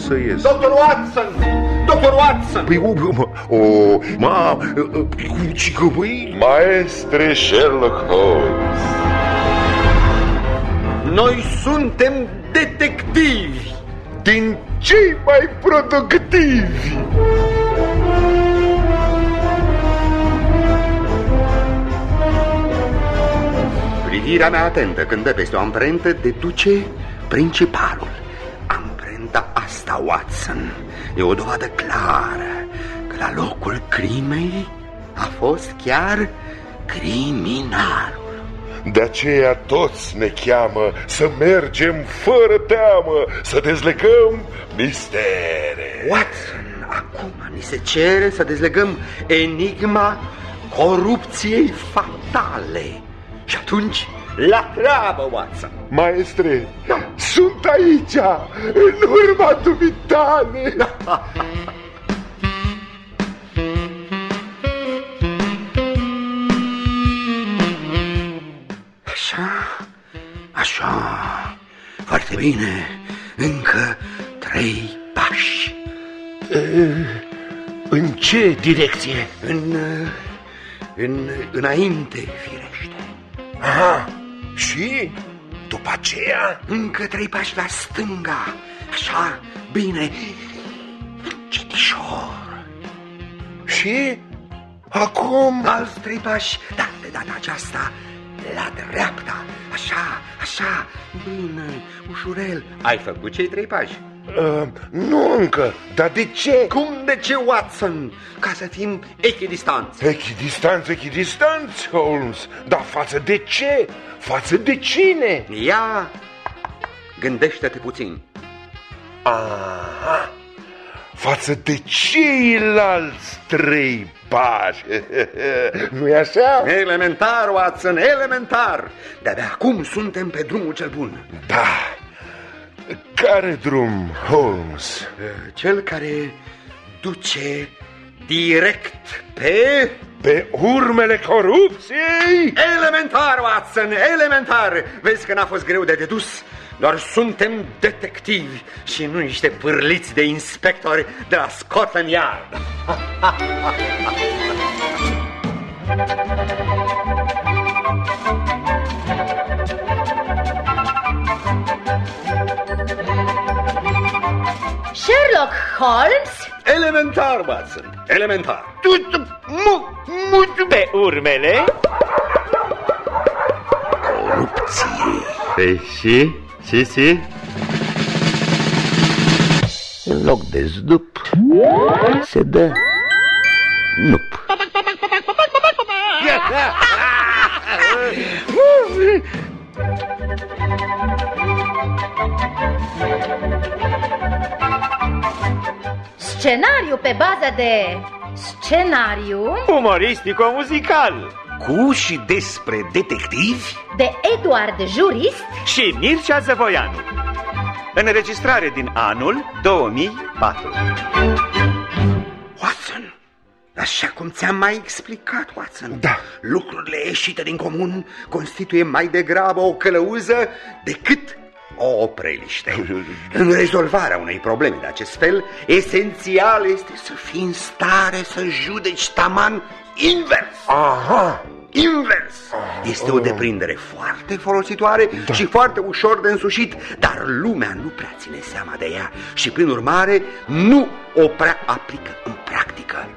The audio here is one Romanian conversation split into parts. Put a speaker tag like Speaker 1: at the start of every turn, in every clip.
Speaker 1: să ies.
Speaker 2: Doctor Watson! Doctor Watson!
Speaker 1: Păi, cum cică, băi?
Speaker 3: Maestre Sherlock Holmes.
Speaker 2: Noi suntem detectivi.
Speaker 3: Din cei mai productivi.
Speaker 2: Privirea mea atentă când dă peste o amprentă deduce principalul. Amprenta asta, Watson, e o dovadă clară că la locul crimei a fost chiar criminalul.
Speaker 3: De aceea toți ne cheamă să mergem fără teamă, să dezlegăm mistere.
Speaker 2: Watson, acum ni se cere să dezlegăm enigma corupției fatale. Și atunci, la treabă, Watson.
Speaker 3: Maestre, sunt aici, în urma dumitale.
Speaker 2: Așa, foarte bine, încă 3 pași.
Speaker 1: În ce direcție?
Speaker 2: Înainte, firește.
Speaker 1: Aha, și după aceea?
Speaker 2: Încă 3 pași la stânga. Așa, bine, încetișor.
Speaker 1: Și acum?
Speaker 2: Alți 3 pași, dar de data aceasta la dreapta. Așa, bine, ușurel. Ai făcut cei 3 pași?
Speaker 1: Nu încă, dar de ce?
Speaker 2: Cum de ce, Watson? Ca să fim echidistanți.
Speaker 1: Echidistanți, Holmes. Dar față de ce? Față de cine?
Speaker 2: Ia, gândește-te puțin.
Speaker 1: Aha, față de ceilalți 3 pași. Nu-i așa?
Speaker 2: Elementar, Watson, elementar. De-abia acum suntem pe drumul cel bun.
Speaker 1: Da. Care drum, Holmes?
Speaker 2: Cel care duce direct pe...
Speaker 1: Pe urmele corupției?
Speaker 2: Elementar, Watson, elementar. Vezi că n-a fost greu de dedus. Doar suntem detectivi și nu niște pârliți de inspectori de la Scotland Yard.
Speaker 4: Sherlock Holmes?
Speaker 2: Elementar, Watson, elementar.
Speaker 5: Pe urmele
Speaker 2: corupție. Și?
Speaker 6: În loc de zdup se dă nup.
Speaker 4: Scenariu pe bază de scenariu
Speaker 5: umoristico-muzical
Speaker 6: Cu și despre detectivi
Speaker 4: de Eduard Jurist
Speaker 5: și Mircea Zăvoianu. Înregistrare din anul 2004.
Speaker 2: Watson, așa cum ți-am mai explicat, Watson,
Speaker 1: da,
Speaker 2: lucrurile ieșite din comun constituie mai degrabă o călăuză decât o opreliște. În rezolvarea unei probleme de acest fel, esențial este să fii în stare să judeci taman invers.
Speaker 1: Aha.
Speaker 2: Invers. Este o deprindere foarte folositoare, da, și foarte ușor de însușit, dar lumea nu prea ține seama de ea și, prin urmare, nu o prea aplică în practică.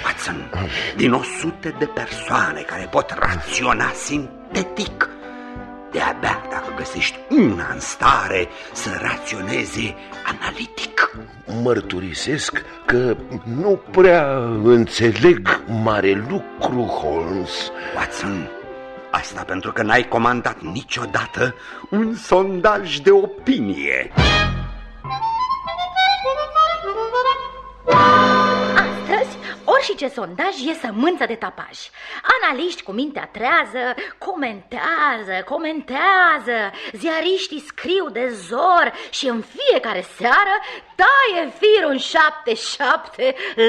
Speaker 2: Watson, din 100 de persoane care pot raționa sintetic, de-abia dacă găsești una în stare să raționeze analitic.
Speaker 1: Mărturisesc că nu prea înțeleg mare lucru, Holmes.
Speaker 2: Watson, asta pentru că n-ai comandat niciodată un sondaj de opinie.
Speaker 4: Astăzi, orice sondaj e sămânță de tapaj. Analiști cu mintea trează comentează, ziariștii scriu de zor și în fiecare seară taie firul în 7-7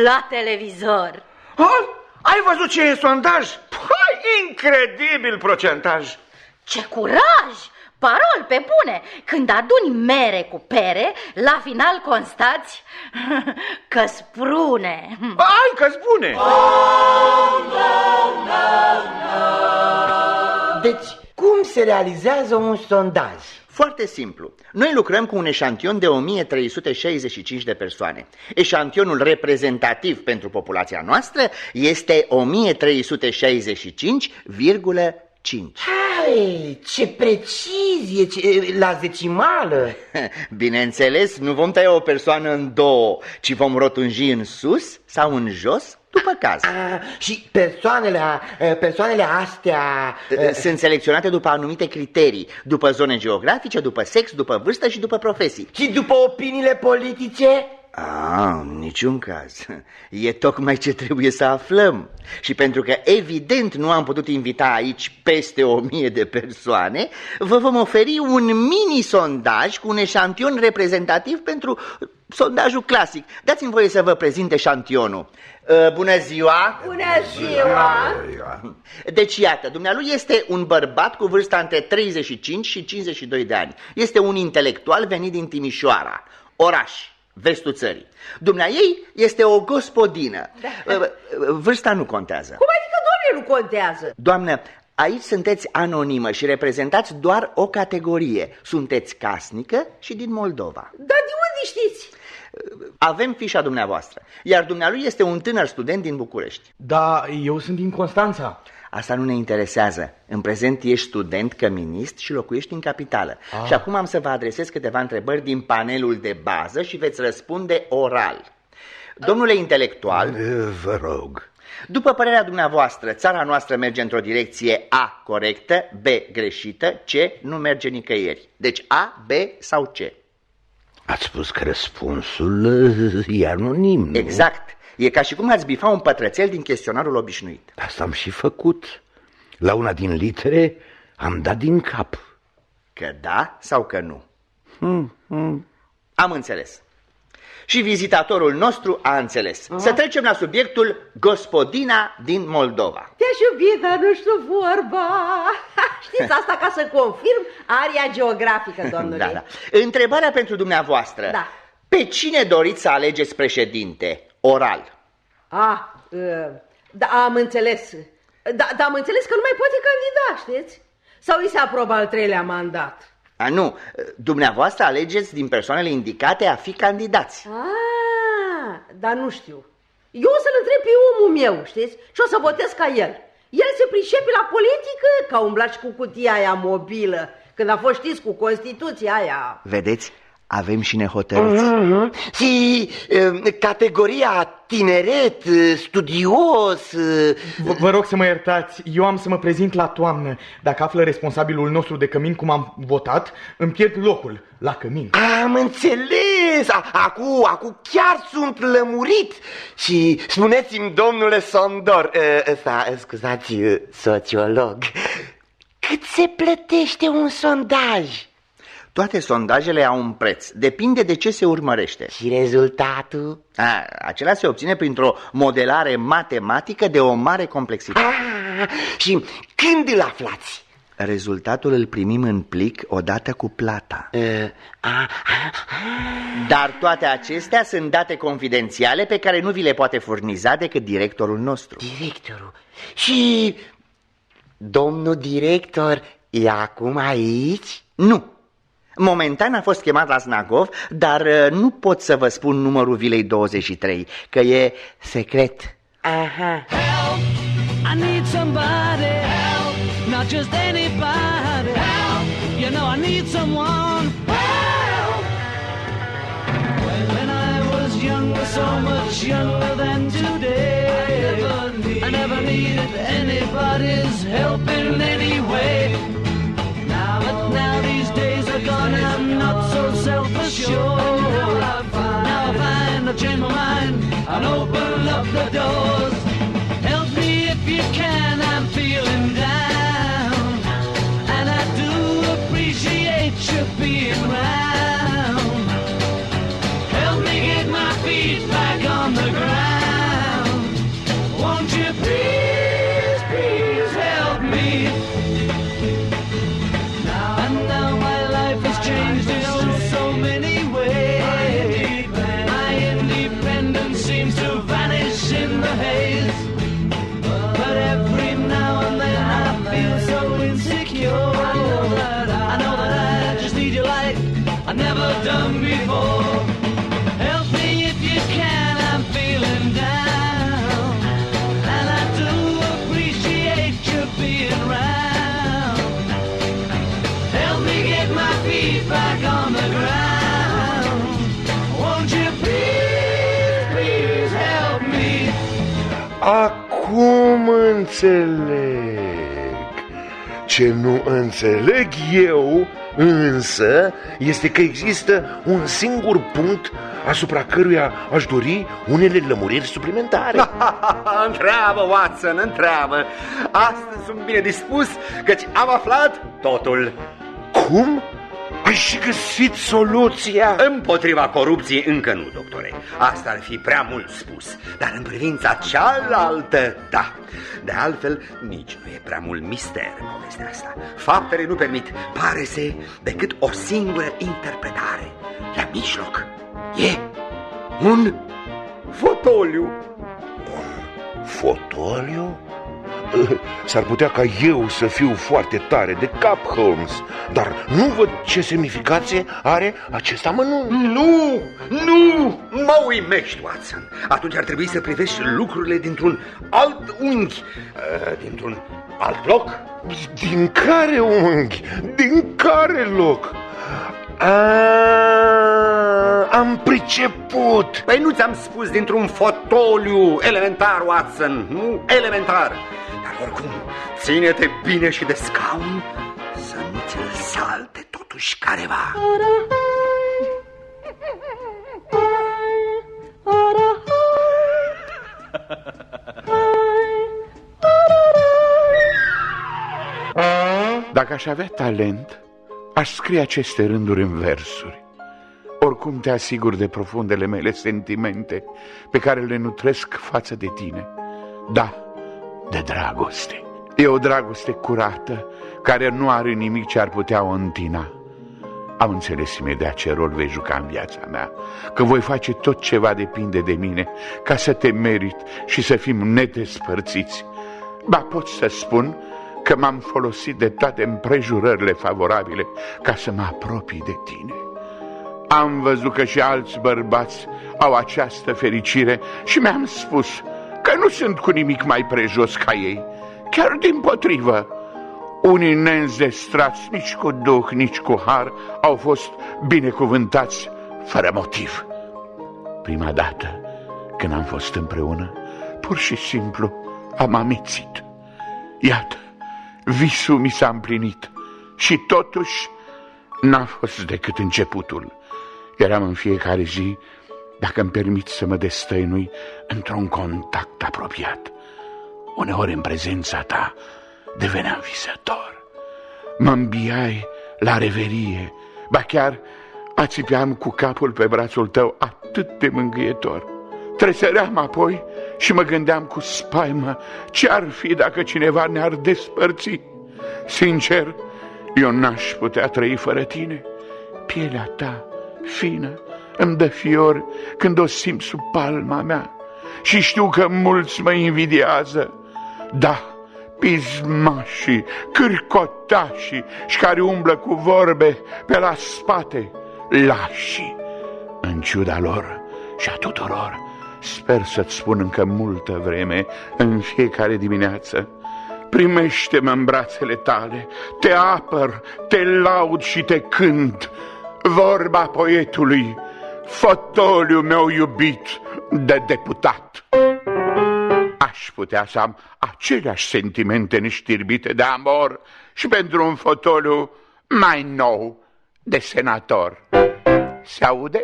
Speaker 4: la televizor.
Speaker 5: Ai văzut ce e sondaj? Păi, incredibil procentaj.
Speaker 4: Ce curaj! Parol pe bune, când aduni mere cu pere, la final constați că sprune.
Speaker 5: Ai că spune!
Speaker 7: Deci, cum se realizează un sondaj?
Speaker 6: Foarte simplu. Noi lucrăm cu un eșantion de 1365 de persoane. Eșantionul reprezentativ pentru populația noastră este 1365,5.
Speaker 7: Hai, ce precizie, la decimală!
Speaker 6: Bineînțeles, nu vom tăia o persoană în două, ci vom rotunji în sus sau în jos, după caz.
Speaker 7: Și persoanele astea...
Speaker 6: Sunt selecționate după anumite criterii, după zone geografice, după sex, după vârstă și după profesii.
Speaker 7: Și după opiniile politice?
Speaker 6: În niciun caz. E tocmai ce trebuie să aflăm. Și pentru că evident nu am putut invita aici peste 1000 de persoane, vă vom oferi un mini-sondaj cu un eșantion reprezentativ pentru sondajul clasic. Dați-mi voie să vă prezint eșantionul. Bună ziua!
Speaker 8: Bună ziua!
Speaker 6: Deci iată, dumnealui este un bărbat cu vârsta între 35 și 52 de ani. Este un intelectual venit din Timișoara, oraș, vestul țării. Dumneaei este o gospodină. Vârsta nu contează.
Speaker 8: Cum adică, doamne, nu contează?
Speaker 6: Doamnă, aici sunteți anonimă și reprezentați doar o categorie. Sunteți casnică și din Moldova.
Speaker 8: Dar de unde știți?
Speaker 6: Avem fișa dumneavoastră, iar dumnealui este un tânăr student din București.
Speaker 9: Da, eu sunt din Constanța.
Speaker 6: Asta nu ne interesează. În prezent ești student, căminist și locuiești în capitală. Și acum am să vă adresez câteva întrebări din panelul de bază și veți răspunde oral. Domnule intelectual,
Speaker 1: Vă rog.
Speaker 6: după părerea dumneavoastră, țara noastră merge într-o direcție A corectă, B greșită, C nu merge nicăieri. Deci A, B sau C?
Speaker 1: Ați spus că răspunsul e anonim, nu?
Speaker 6: Exact. E ca și cum ați bifa un pătrățel din chestionarul obișnuit.
Speaker 1: Asta am și făcut. La una din litere am dat din cap.
Speaker 6: Că da sau că nu? Am înțeles. Și vizitatorul nostru a înțeles. Să trecem la subiectul gospodina din Moldova.
Speaker 8: Te-aș iubi, dar nu știu vorba. Știți asta ca să confirm aria geografică, domnule.
Speaker 6: Da. Întrebarea pentru dumneavoastră.
Speaker 8: Da.
Speaker 6: Pe cine doriți să alegeți președinte? Oral.
Speaker 8: Da, am înțeles. Da, am înțeles că nu mai poate candida, știți? Sau îi se aprobă al 3-lea mandat?
Speaker 6: Nu, dumneavoastră alegeți din persoanele indicate a fi candidați.
Speaker 8: Dar nu știu. Eu o să-l întreb pe omul meu, știți? Și o să votez ca el. El se pricepe la politică, că a umblat și cu cutia aia mobilă, când a fost, știți, cu Constituția aia.
Speaker 6: Vedeți? Avem și nehotărâți.
Speaker 7: Și categoria tineret, studios...
Speaker 9: Vă rog să mă iertați, eu am să mă prezint la toamnă. Dacă află responsabilul nostru de cămin cum am votat, îmi pierd locul la cămin.
Speaker 7: Am înțeles! Acum chiar sunt lămurit. Și spuneți-mi, domnule sondor, scuzați, sociolog, cât se plătește un sondaj?
Speaker 6: Toate sondajele au un preț, depinde de ce se urmărește.
Speaker 7: Și rezultatul?
Speaker 6: Acela se obține printr-o modelare matematică de o mare complexitate.
Speaker 7: Și când îl aflați?
Speaker 6: Rezultatul îl primim în plic odată cu plata. Dar toate acestea sunt date confidențiale pe care nu vi le poate furniza decât directorul nostru.
Speaker 7: Directorul? Și domnul director e acum aici?
Speaker 6: Nu. Momentan a fost chemat la Znagov, dar nu pot să vă spun numărul vilei 23, că e secret.
Speaker 7: Aha.
Speaker 10: Help, I need somebody. Help, not just anybody. Help, you know I need someone. Help. When I was younger, so much younger than today, I never needed anybody's help in any way. But now these days are gone, I'm not so self-assured. Now I find I've changed my mind, I'll open up the doors. Help me if you can, I'm feeling down, and I do appreciate you being around. Help me get my feet back on the ground. Won't you please, please help me? And now
Speaker 3: Acum înțeleg. Ce nu înțeleg eu însă este că există un singur punct asupra căruia aș dori unele lămuriri suplimentare.
Speaker 2: Întreabă, Watson, întreabă. Astăzi sunt bine dispus, căci am aflat totul.
Speaker 3: Cum? Ai și găsit soluția?
Speaker 2: Împotriva corupției încă nu, doctore. Asta ar fi prea mult spus. Dar în privința cealaltă, da. De altfel, nici nu e prea mult mister povestea asta. Faptele nu permit, pare-se, decât o singură interpretare. La mijloc e un fotoliu.
Speaker 3: Un fotoliu? S-ar putea ca eu să fiu foarte tare de cap, Holmes, dar nu văd ce semnificație are acest amănunt.
Speaker 2: Nu, mă uimești, Watson. Atunci ar trebui să privești lucrurile dintr-un alt unghi, dintr-un alt loc.
Speaker 3: Din care unghi? Din care loc? Am priceput.
Speaker 2: Păi nu ți-am spus dintr-un fotoliu elementar, Watson, nu elementar. Dar oricum, ține-te bine și de scaun, să nu ți-l salte totuși careva.
Speaker 1: Dacă aș avea talent, aș scrie aceste rânduri în versuri. Oricum te asigur de profundele mele sentimente pe care le nutresc față de tine. Da, de dragoste. E o dragoste curată, care nu are nimic ce ar putea o întina. Am înțeles imediat ce rol vei juca în viața mea, că voi face tot ce va depinde de mine ca să te merit și să fim nedespărțiți. Ba, pot să spun că m-am folosit de toate împrejurările favorabile ca să mă apropii de tine. Am văzut că și alți bărbați au această fericire și mi-am spus că nu sunt cu nimic mai prejos ca ei, chiar dimpotrivă. Unii neînzestrați, nici cu duh, nici cu har, au fost binecuvântați fără motiv. Prima dată când am fost împreună, pur și simplu am amețit. Iată, visul mi s-a împlinit și totuși n-a fost decât începutul. Eram în fiecare zi, dacă îmi permit să mă destăinui, într-un contact apropiat. Uneori în prezența ta deveneam visător. Mă îmbiai la reverie, ba chiar ațipeam cu capul pe brațul tău atât de mângâietor. Tresăream apoi și mă gândeam cu spaimă ce-ar fi dacă cineva ne-ar despărți. Sincer, eu n-aș putea trăi fără tine. Pielea ta fină îmi dă fior când o simt sub palma mea și știu că mulți mă invidiază. Da, pismașii, cârcotașii și care umblă cu vorbe pe la spate, lașii. În ciuda lor și a tuturor, sper să-ți spun încă multă vreme, în fiecare dimineață: primește-mă în brațele tale, te apăr, te laud și te cânt. Vorba poetului, fotoliul meu iubit de deputat. Aș putea să am aceleași sentimente neștirbite de amor și pentru un fotoliu mai nou de senator. Se aude?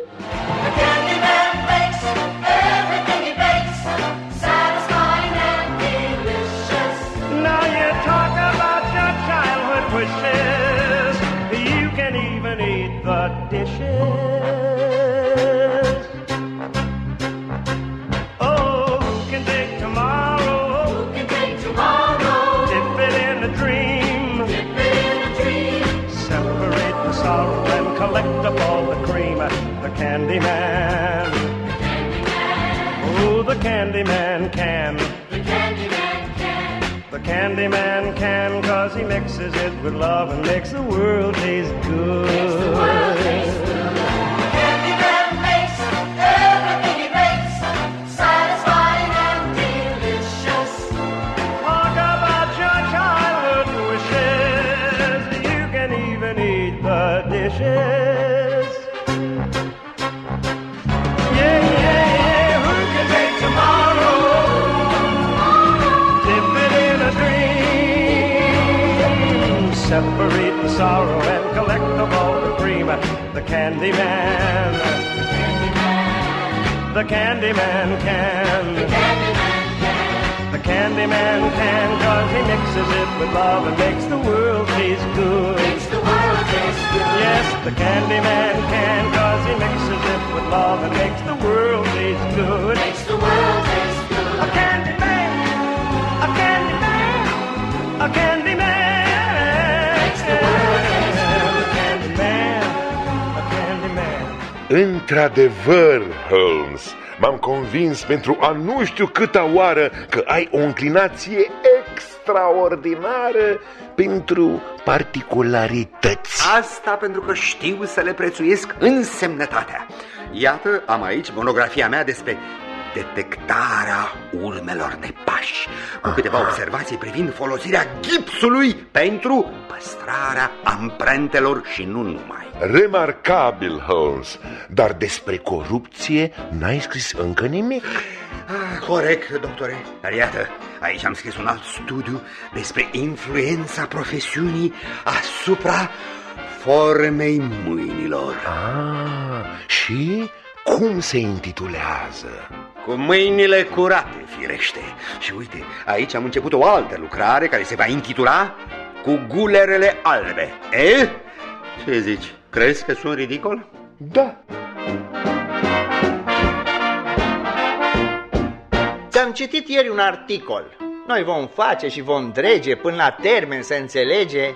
Speaker 11: Candyman. Oh, the Candyman can. The Candyman can. The Candyman can, 'cause he mixes it with love and makes the world taste good. Makes the world taste good. The Candyman makes everything he makes satisfying and delicious. Talk about your childhood wishes. You can even eat the dishes. separate the sorrow and collect of all the cream. The candy man, the candy man can. The candy man can, 'cause he mixes it with love and makes the world taste good. Yes, the candy man can, 'cause he mixes it with love and makes the world taste good. A candy man, a candy man, a candy man. Makes the world taste good. A candy man, a candy man.
Speaker 3: Într-adevăr, Holmes, m-am convins pentru a nu știu câta oară că ai o înclinație extraordinară pentru particularități.
Speaker 2: Asta pentru că știu să le prețuiesc însemnătatea. Iată, am aici monografia mea despre detectarea urmelor de pași, cu câteva observații privind folosirea gipsului pentru păstrarea amprentelor și nu numai.
Speaker 3: Remarcabil, Holmes, dar despre corupție n-ai scris încă nimic.
Speaker 2: Corect, doctore, dar iată, aici am scris un alt studiu despre influența profesiunii asupra formei mâinilor.
Speaker 3: Și cum se intitulează?
Speaker 2: Cu mâinile curate, firește. Și uite, aici am început o altă lucrare care se va intitula Cu gulerele albe. Ce zici? Crezi că sunt ridicol?
Speaker 3: Da.
Speaker 6: Ți-am citit ieri un articol. Noi vom face și vom drege până la termen, se înțelege.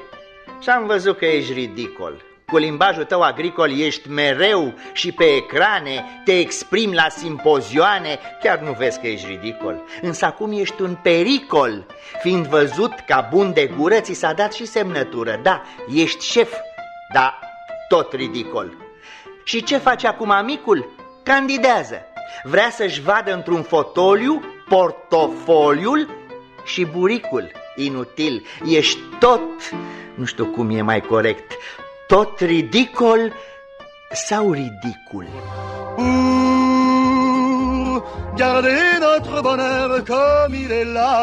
Speaker 6: Și am văzut că ești ridicol. Cu limbajul tău agricol ești mereu și pe ecrane, te exprimi la simpozioane, chiar nu vezi că ești ridicol. Însă acum ești un pericol. Fiind văzut ca bun de gură, ți s-a dat și semnătură. Da, ești șef, dar tot ridicol. Și ce face acum amicul? Candidează. Vrea să-și vadă într-un fotoliu portofoliul și buricul. Inutil, ești tot, nu știu cum e mai corect, tot ridicol sau ridicul.
Speaker 10: Garder notre bonheur comme il est là,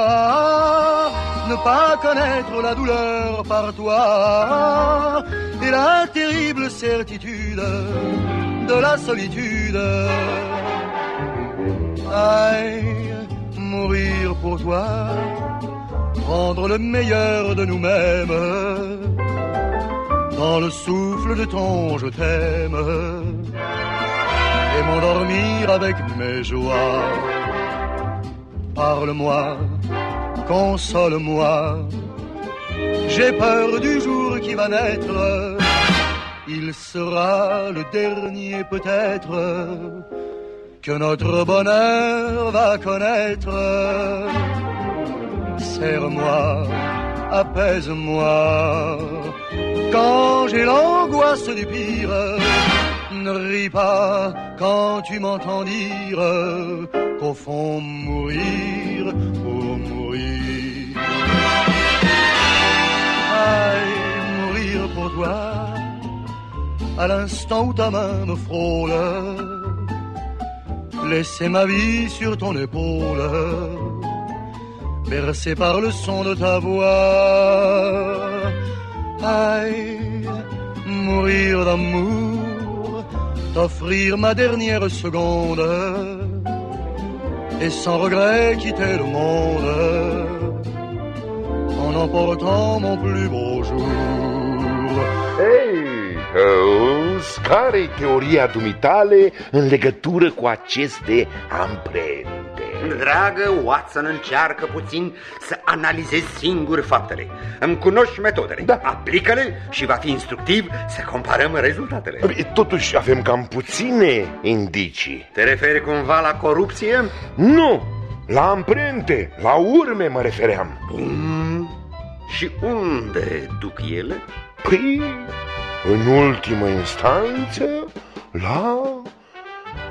Speaker 10: ne pas connaître la douleur par toi et la terrible certitude de la solitude. Aïe, mourir pour toi, prendre le meilleur de nous-mêmes dans le souffle de ton je t'aime et m'endormir avec mes joies. Parle-moi, console-moi, j'ai peur du jour qui va naître. Il sera le dernier peut-être que notre bonheur va connaître. Serre-moi, apaise-moi, quand j'ai l'angoisse du pire. Ne ris pas quand tu m'entends dire qu'au fond mourir pour mourir. Aïe, mourir pour toi, à l'instant où ta main me frôle, laisser ma vie sur ton épaule, bercé par le son de ta voix. Aïe, mourir d'amour, t'offrir ma dernière seconde et sans regret quitter le monde en emportant mon plus beau jour.
Speaker 3: Ei, Holmes, care-i teoria dumitale în legătură cu aceste amprente?
Speaker 2: Dragă Watson, încearcă puțin să analizezi singur faptele. Îmi cunoști metodele,
Speaker 3: da.
Speaker 2: Aplică-le și va fi instructiv să comparăm rezultatele.
Speaker 3: Totuși avem cam puține indicii.
Speaker 2: Te referi cumva la corupție?
Speaker 3: Nu, la amprente, la urme mă refeream.
Speaker 2: Și unde duc ele?
Speaker 3: Păi, în ultimă instanță, la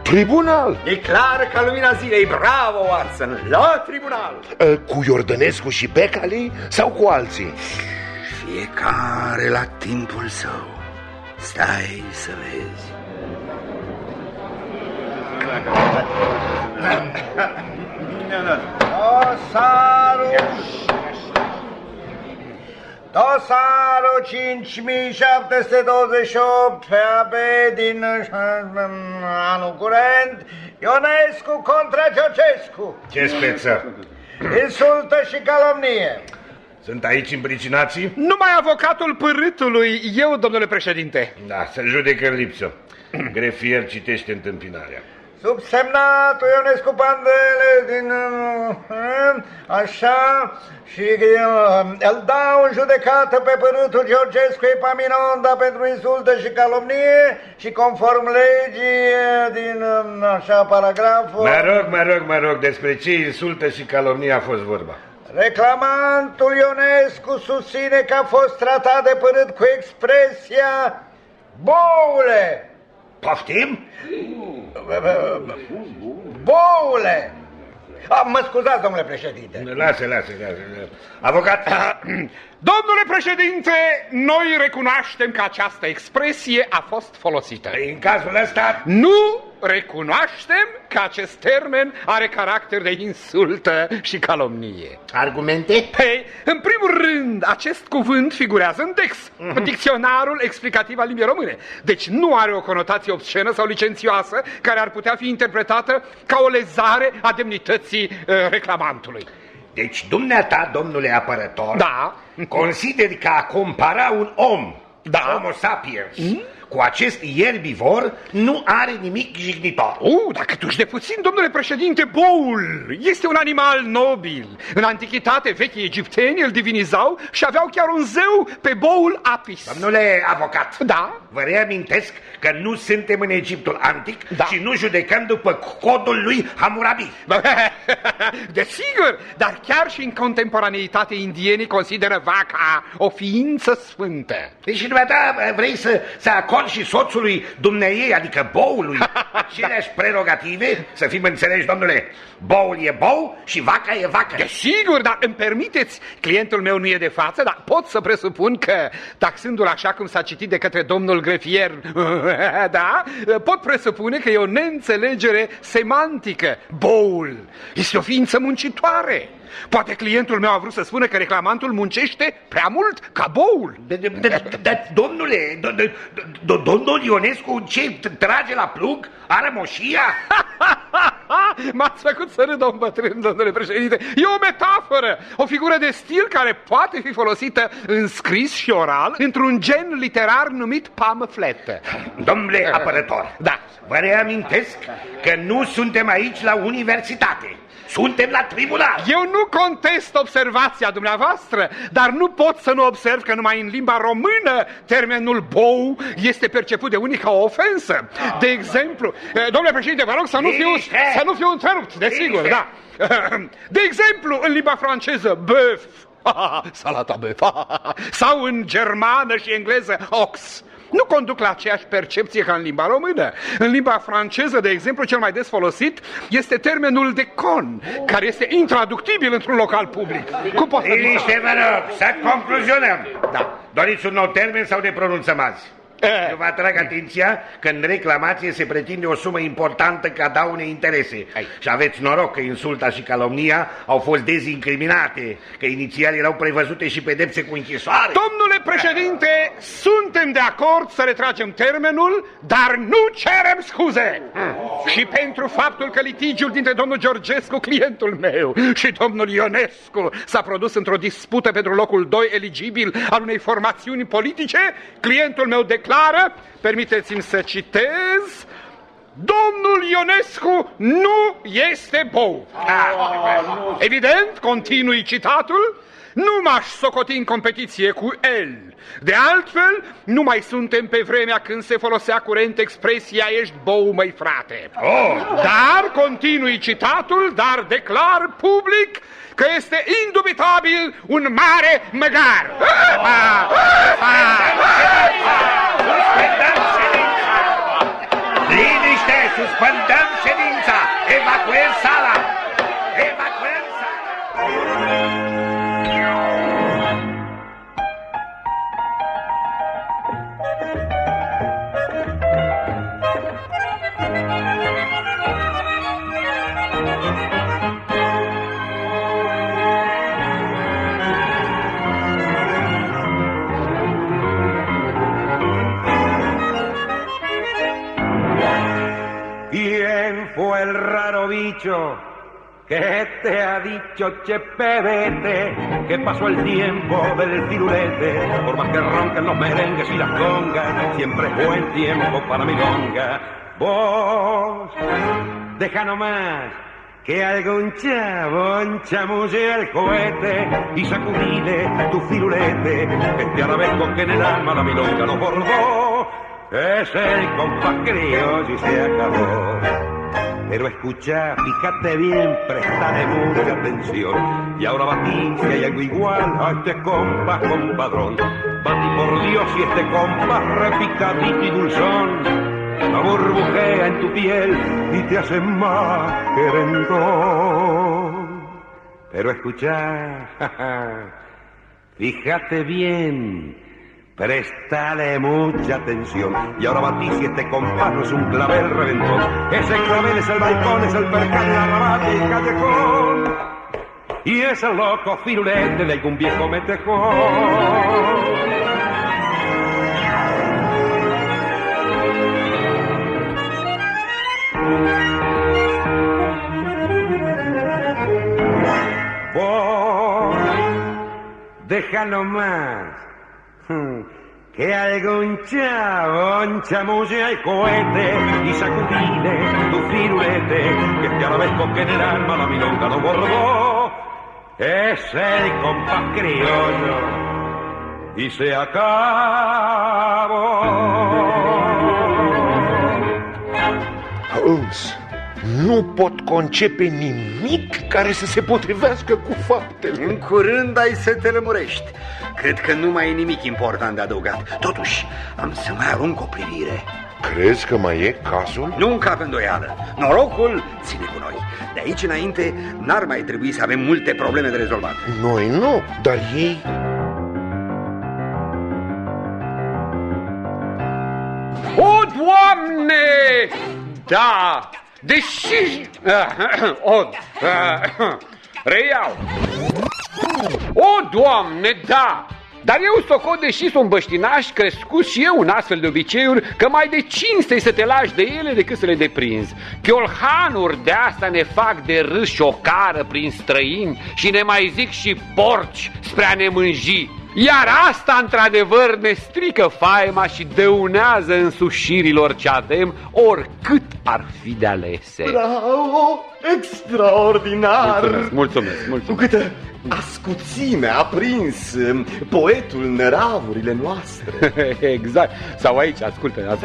Speaker 3: tribunal.
Speaker 2: E clar ca lumina zilei, bravo Watson, la tribunal.
Speaker 3: Cu Iordănescu și Becali sau cu alții?
Speaker 2: Fiecare la timpul său. Stai să vezi.
Speaker 12: Dosarul 5728 PAB din anul curent, Ionescu contra Georgescu.
Speaker 3: Ce speță?
Speaker 12: Insultă și calomnie.
Speaker 3: Sunt aici împricinații?
Speaker 13: Numai avocatul pârâtului, eu, domnule președinte.
Speaker 3: Da, să judecă în lipsă. Grefier citește întâmpinarea.
Speaker 12: Subsemnatul Ionescu Pandele din... așa... și îl dau în judecată pe părâtul Georgescu Epaminonda pentru insultă și calomnie și conform legii din... așa paragraful...
Speaker 3: Mă rog, despre ce insultă și calomnie a fost vorba?
Speaker 12: Reclamantul Ionescu susține că a fost tratat de părât cu expresia boule.
Speaker 3: Poftim?
Speaker 12: Boule! Mă scuzați, domnule președinte.
Speaker 3: Lasă. Avocat?
Speaker 13: Domnule președinte, noi recunoaștem că această expresie a fost folosită.
Speaker 3: În cazul ăsta?
Speaker 13: Nu recunoaștem că acest termen are caracter de insultă și calomnie.
Speaker 6: Argumente?
Speaker 13: Păi, în primul rând, acest cuvânt figurează în text, în dicționarul explicativ al limbii române. Deci nu are o conotație obscenă sau licențioasă care ar putea fi interpretată ca o lezare a demnității reclamantului.
Speaker 3: Deci dumneata, domnule apărător,
Speaker 13: da,
Speaker 3: consideri că a compara un om,
Speaker 13: da,
Speaker 3: Homo sapiens, cu acest ierbivor nu are nimic jignitor.
Speaker 13: Dacă tuși de puțin, domnule președinte, boul este un animal nobil. În antichitate, vechii egipteni îl divinizau și aveau chiar un zeu pe boul Apis.
Speaker 3: Domnule avocat,
Speaker 13: da?
Speaker 3: Vă reamintesc că nu suntem în Egiptul antic, da, și nu judecăm după codul lui Hammurabi.
Speaker 13: Desigur, dar chiar și în contemporaneitate indienii consideră vaca o ființă sfântă.
Speaker 3: Deci dumneata vrei să acorzi și soțului dumneiei, adică boului, aceleași prerogative, să fim înțelegi, domnule, boul e bou și vaca e vacă.
Speaker 13: Desigur, dar îmi permiteți, clientul meu nu e de față, dar pot să presupun că, taxându-l așa cum s-a citit de către domnul grefier, da, pot presupune că e o neînțelegere semantică. Boul este o ființă muncitoare. Poate clientul meu a vrut să spună că reclamantul muncește prea mult ca boul.
Speaker 3: Domnule, domnul Ionescu ce trage la plug? Are moșia?
Speaker 13: M-ați făcut să râd, domn bătrân, domnule președinte. E o metaforă, o figură de stil care poate fi folosită în scris și oral într-un gen literar numit pamflet.
Speaker 3: Domnule apărător,
Speaker 13: da,
Speaker 3: vă reamintesc că nu suntem aici la universitate. Suntem la tribunal.
Speaker 13: Eu nu contest observația dumneavoastră, dar nu pot să nu observ că numai în limba română termenul bou este perceput de unii ca o ofensă. De exemplu, domnule președinte, vă rog să nu fiu întrerupt, desigur, da. De exemplu, în limba franceză, bœuf, salata bœuf, sau în germană și engleză, ox, nu conduc la aceeași percepție ca în limba română. În limba franceză, de exemplu, cel mai des folosit este termenul de con, care este intraductibil într-un local public.
Speaker 3: Liniște, vă rog, să concluzionăm. Da. Doriți un nou termen sau ne pronunțăm azi? Eu vă atrag atenția că în reclamație se pretinde o sumă importantă ca daune interese. Și aveți noroc că insulta și calomnia au fost dezincriminate, că inițial erau prevăzute și pedepse cu închisoare.
Speaker 13: Domnule președinte, suntem de acord să retragem termenul, dar nu cerem scuze. Și pentru faptul că litigiul dintre domnul Georgescu, clientul meu, și domnul Ionescu s-a produs într-o dispută pentru locul 2 eligibil al unei formațiuni politice, clientul meu declară, permiteți-mi să citez, domnul Ionescu nu este bou. Evident, continui citatul, nu m-aș socoti în competiție cu el. De altfel, nu mai suntem pe vremea când se folosea curent expresia ești bou, măi frate. Dar, continui citatul, dar declar public că este indubitabil un mare măgar.
Speaker 3: Suspendăm ședința! Liniște! Suspendăm ședința! Evacuăm sala! Evacuăm sala!
Speaker 14: dicho? ¿Qué te ha dicho Chepevete? Que pasó el tiempo del firulete. Por más que ronquen los merengues y las congas, siempre es buen tiempo para milonga. Vos, deja nomás que algún chabón chamulle el cohete y sacudile tu firulete. Este arabesco que en el alma la milonga nos bordó es el compás criollo y se acabó. Pero escucha, fíjate bien, prestale mucha atención. Y ahora batí si hay algo igual a este compás compadrón. Batí por Dios si este compás repicadito y dulzón la burbujea en tu piel y te hace más querendón. Pero escucha, fíjate bien, prestale mucha atención. Y ahora batí si este compás no es un clavel reventón. Ese clavel es el balcón, es el percal, el arrabate y el callejón. Y es el loco firulete de algún viejo metejón. Vos, déjalo más. Que algún chabón chamulle al cohete y sacudile tu firulete. Que este arabesco que en el alma la milonga no bordó es el compás criollo y se acabó.
Speaker 3: Holmes, nu pot concepe nimic care să se potrivească cu faptele.
Speaker 2: În curând ai să te lămurești. Cred că nu mai e nimic important de adăugat. Totuși, am să mai arunc o privire.
Speaker 3: Crezi că mai e cazul?
Speaker 2: Nu încape îndoială. Norocul ține cu noi. De aici înainte n-ar mai trebui să avem multe probleme de rezolvat.
Speaker 3: Noi nu, dar ei...
Speaker 13: O, Doamne! Da! Deși... Reiau! O, Doamne, da! Dar eu socot, deși sunt băștinaș, crescut și eu în astfel de obiceiuri, că mai de cinste să te lași de ele decât să le deprinzi. Chiolhanuri de asta ne fac de râs și ocară prin străini și ne mai zic și porci spre a ne mânji. Iar asta, într-adevăr, ne strică faima și dăunează însușirilor ce avem, oricât ar fi de alese.
Speaker 9: Bravo! Extraordinar!
Speaker 13: Mulțumesc, mulțumesc.
Speaker 15: Cu câtă ascuțime a prins poetul năravurile noastre.
Speaker 13: Exact. Sau aici, ascultă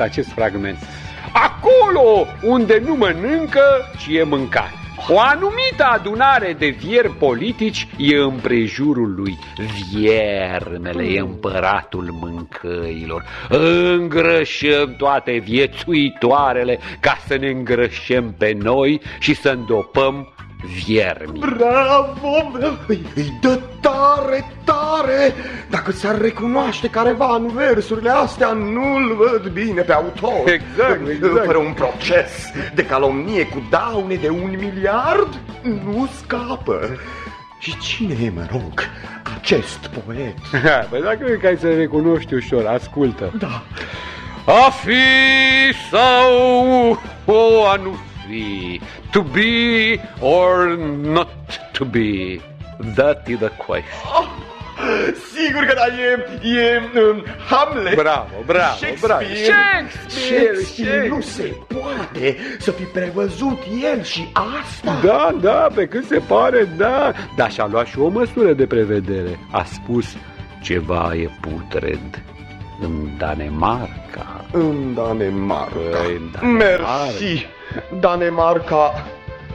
Speaker 13: acest fragment. Acolo unde nu mănâncă, ci e mâncat. O anumită adunare de vieri politici e împrejurul lui. Viermele e împăratul mâncăilor. Îngrășăm toate viețuitoarele ca să ne îngrășăm pe noi și să îndopăm viermii.
Speaker 15: Bravo! Îi dă tare, tare! Dacă ți-ar recunoaște careva în versurile astea, nu-l văd bine pe autor.
Speaker 13: Exact.
Speaker 15: Fără un proces de calomnie cu daune de 1 miliard, nu scapă. Și cine e, mă rog, acest poet?
Speaker 13: Păi dacă cred că ai să recunoști ușor, ascultă.
Speaker 15: Da.
Speaker 13: A fi sau a nu fi, to be or not to be, that is the question.
Speaker 15: Sigur că da, e Hamlet.
Speaker 13: Bravo. Shakespeare.
Speaker 15: Nu se poate să fi prevăzut el și asta.
Speaker 13: Da, pe cât se pare, da. Dar și-a luat și o măsură de prevedere. A spus, ceva e putred în Danemarca.
Speaker 15: În Danemarca. Mersi. Danemarca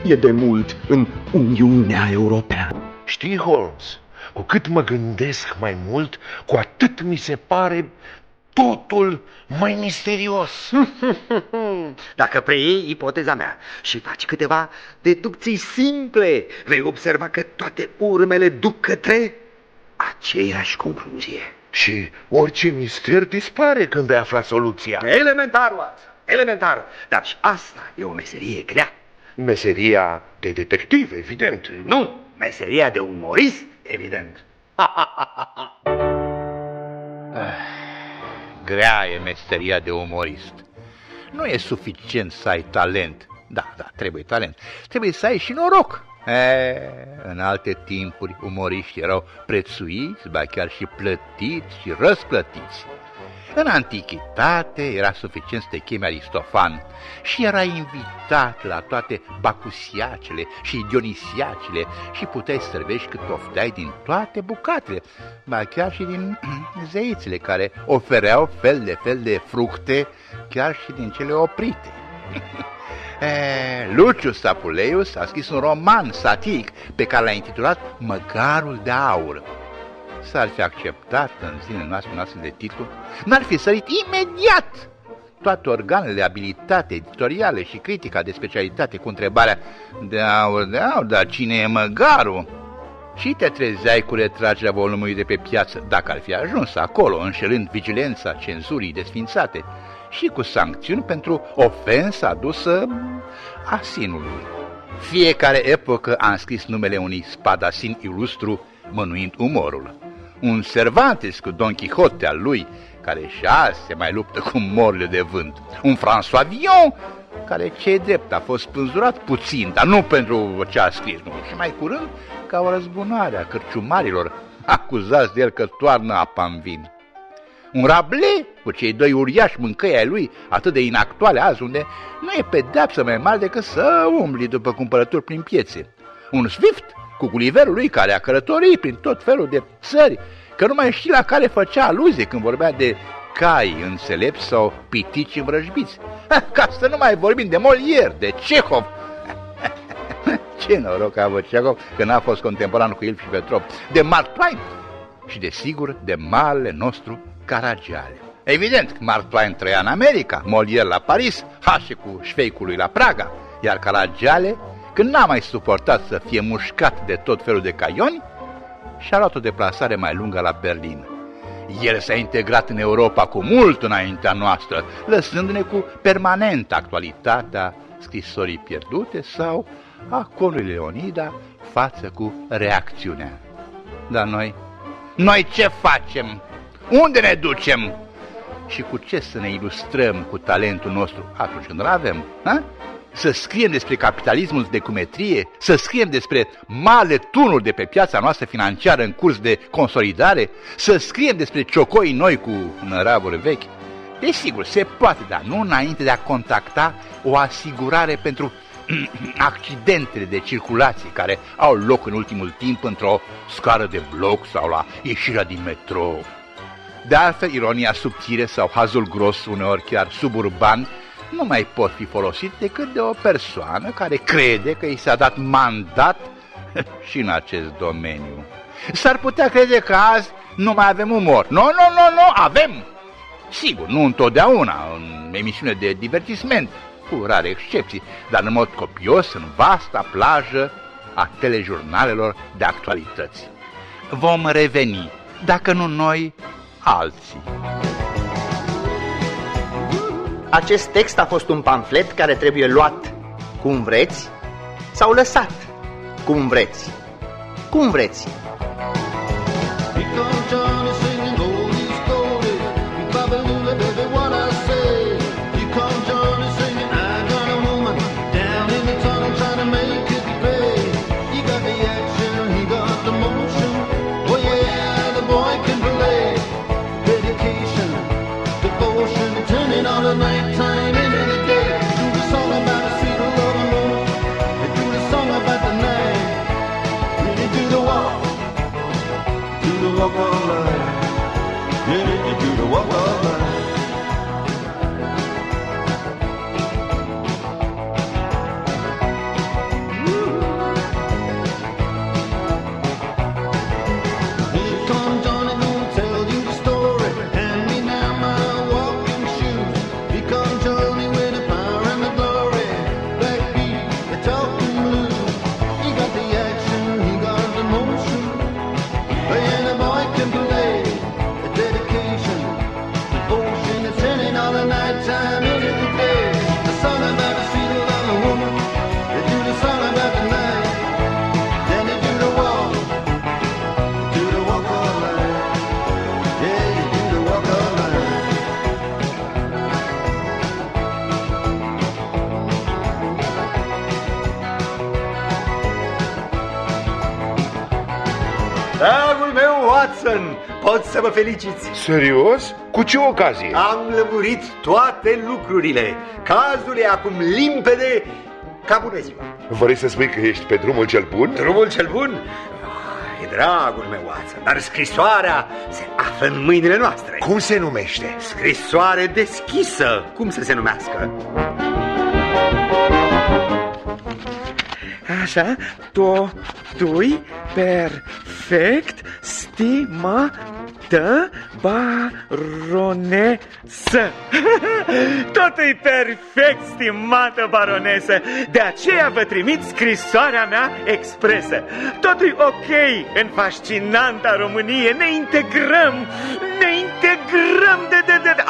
Speaker 15: e de mult în Uniunea Europeană.
Speaker 3: Știi, Holmes, cu cât mă gândesc mai mult, cu atât mi se pare totul mai misterios.
Speaker 2: Dacă preiei ipoteza mea și faci câteva deducții simple, vei observa că toate urmele duc către aceeași concluzie.
Speaker 3: Și orice mister dispare când ai aflat soluția.
Speaker 2: Elementar, Watson, elementar. Dar și asta e o meserie grea.
Speaker 3: Meseria de detectiv, evident.
Speaker 2: Nu, meseria de umorist, evident.
Speaker 16: Grea e meseria de umorist. Nu e suficient să ai talent. Da, trebuie talent. Trebuie să ai și noroc. În alte timpuri, umoriștii erau prețuiți, ba chiar și plătiți și răsplătiți. În antichitate era suficient să te chemi Aristofan și era invitat la toate bacusiacele și dionisiacele și puteai să servești cât ofteai din toate bucatele, ba chiar și din zeițele care ofereau fel de fructe, chiar și din cele oprite. Lucius Apuleius a scris un roman satiric pe care l-a intitulat Măgarul de aur. S-ar fi acceptat în zilele noastre un astfel de titlu, n-ar fi sărit imediat toate organele de abilitate editoriale și critica de specialitate cu întrebarea de aur, dar cine e măgarul? Și te trezeai cu retragerea volumului de pe piață, dacă ar fi ajuns acolo, înșelând vigilența cenzurii desfințate și cu sancțiuni pentru ofensa adusă asinului. Fiecare epocă a înscris numele unui spadasin ilustru mănuind umorul. Un Cervantes cu Don Quixote al lui, care și azi se mai luptă cu morile de vânt. Un François Villon, care ce drept a fost spânzurat puțin, dar nu pentru ce a scris, nu, și mai curând ca o răzbunare a cărciumarilor, acuzați de el că toarnă apa în vin. Un Rabelais, cu cei doi uriași mâncăi ai lui, atât de inactuale azi, unde nu e pedeapsă mai mare decât să umbli după cumpărături prin piețe. Un Swift, cu Gulliverul lui, care a călătorit prin tot felul de țări, că nu mai știi la care făcea aluzie când vorbea de cai înțelepți sau pitici învrăjbiți. Ca să nu mai vorbim de Molière, de Cehov. Ce noroc a avut Cehov că n-a fost contemporan cu Ilf și Petrov, de Mark Twain și, desigur, de marele nostru Caragiale. Evident, Mark Twain trăia în America, Molière la Paris, Hașe cu șveicul lui la Praga, iar Caragiale, când n-a mai suportat să fie mușcat de tot felul de caioni, și-a luat o deplasare mai lungă la Berlin. El s-a integrat în Europa cu mult înaintea noastră, lăsându-ne cu permanent actualitatea scrisorii pierdute sau a Conului Leonida față cu reacțiunea. Dar noi ce facem? Unde ne ducem? Și cu ce să ne ilustrăm cu talentul nostru atunci când îl avem? Ha? Să scriem despre capitalismul de cumetrie, să scriem despre mare tunuri de pe piața noastră financiară în curs de consolidare, să scriem despre ciocoi noi cu năravuri vechi. Desigur, se poate, dar nu înainte de a contacta o asigurare pentru accidentele de circulație care au loc în ultimul timp într-o scară de bloc sau la ieșirea din metrou. De altfel, ironia subțire sau hazul gros, uneori chiar suburban, nu mai pot fi folosit decât de o persoană care crede că i s-a dat mandat și în acest domeniu. S-ar putea crede că azi nu mai avem umor. Nu, avem! Sigur, nu întotdeauna, în emisiune de divertisment, cu rare excepții, dar în mod copios în vasta plajă a telejurnalelor de actualități. Vom reveni, dacă nu noi, alții.
Speaker 6: Acest text a fost un pamflet care trebuie luat cum vreți sau lăsat cum vreți. Cum vreți.
Speaker 10: Walk of life, yeah, you do the walk of life.
Speaker 2: Dragul meu, Watson, poți să mă feliciți.
Speaker 3: Serios? Cu ce ocazie?
Speaker 2: Am lămurit toate lucrurile. Cazul e acum limpede ca bună ziua.
Speaker 3: Vrei să spui că ești pe drumul cel bun?
Speaker 2: Drumul cel bun? E dragul meu, Watson, dar scrisoarea se află în mâinile noastre.
Speaker 3: Cum se numește?
Speaker 2: Scrisoare deschisă. Cum să se numească?
Speaker 5: Așa, totui perfect stimată baronesă. Totul-i perfect, stimată baronesă. De aceea vă trimit scrisoarea mea expresă. Totul-i ok în fascinanta Românie. Ne integrăm de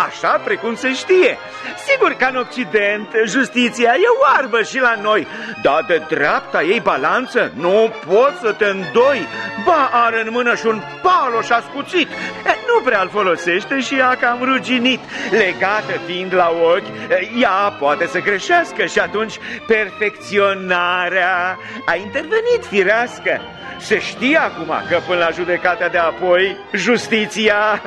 Speaker 5: așa precum se știe. Sigur că în Occident justiția e oarbă și la noi, dar de dreapta ei balanță nu poți să te îndoi. Ba, are în mână și un paloș ascuțit. Nu prea-l folosește și ea cam ruginit. Legată fiind la ochi, ea poate să greșească și atunci perfecționarea a intervenit firească. Se știe acum că până la judecata de apoi Justiția